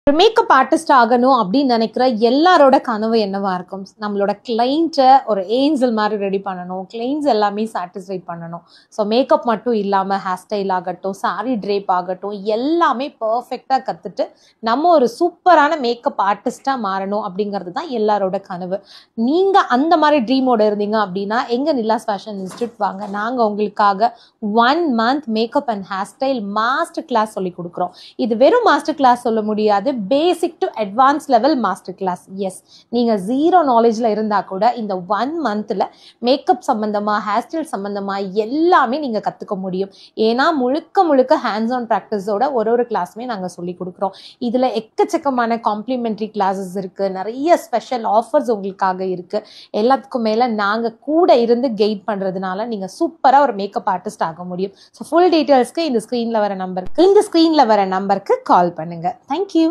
ஒரு makeup artist ஆகணும் அப்படின்னு நினைக்கிற எல்லாரோட கனவு என்னவா இருக்கும்? நம்மளோட கிளைண்ட்டை ஒரு ஏஞ்சல் மாதிரி ரெடி பண்ணணும், கிளைண்ட்ஸ் எல்லாமே சாட்டிஸ்ஃபை பண்ணணும். ஸோ மேக்கப் மட்டும் இல்லாமல் ஹேர் ஸ்டைல் ஆகட்டும், சாரி ட்ரேப் ஆகட்டும், எல்லாமே பர்ஃபெக்டாக கற்றுட்டு நம்ம ஒரு சூப்பரான மேக்கப் ஆர்டிஸ்டாக மாறணும் அப்படிங்கிறது தான் எல்லாரோட கனவு. நீங்கள் அந்த மாதிரி ட்ரீமோடு இருந்தீங்க அப்படின்னா எங்கள் நிலாஸ் ஃபேஷன் இன்ஸ்டியூட் வாங்க. நாங்கள் உங்களுக்காக 1 month makeup and hair style master class சொல்லி கொடுக்குறோம். இது வெறும் மாஸ்டர் கிளாஸ் சொல்ல முடியாது, basic to advance level master class. Yes, நீங்கள் 0 நாலேஜில் இருந்தால் கூட இந்த 1 monthல மேக்கப் சம்மந்தமாக, ஹேர் ஸ்டைல் சம்மந்தமாக எல்லாமே நீங்கள் கற்றுக்க முடியும். ஏன்னா முழுக்க ஹேண்ட்ஸ் ஆன் ப்ராக்டிஸோட ஒரு கிளாஸுமே நாங்கள் சொல்லி கொடுக்குறோம். இதில் எக்கச்சக்கமான காம்ப்ளிமெண்ட்ரி கிளாஸஸ் இருக்குது, நிறைய ஸ்பெஷல் ஆஃபர்ஸ் உங்களுக்காக இருக்குது. எல்லாத்துக்கும் மேலே நாங்கள் கூட இருந்து கைட் பண்ணுறதுனால நீங்கள் சூப்பராக ஒரு மேக்கப் ஆர்டிஸ்ட் ஆக முடியும். ஸோ ஃபுல் டீட்டெயில்ஸ்க்கு இந்த ஸ்க்ரீனில் வர நம்பருக்கு கால் பண்ணுங்கள். தேங்க்யூ.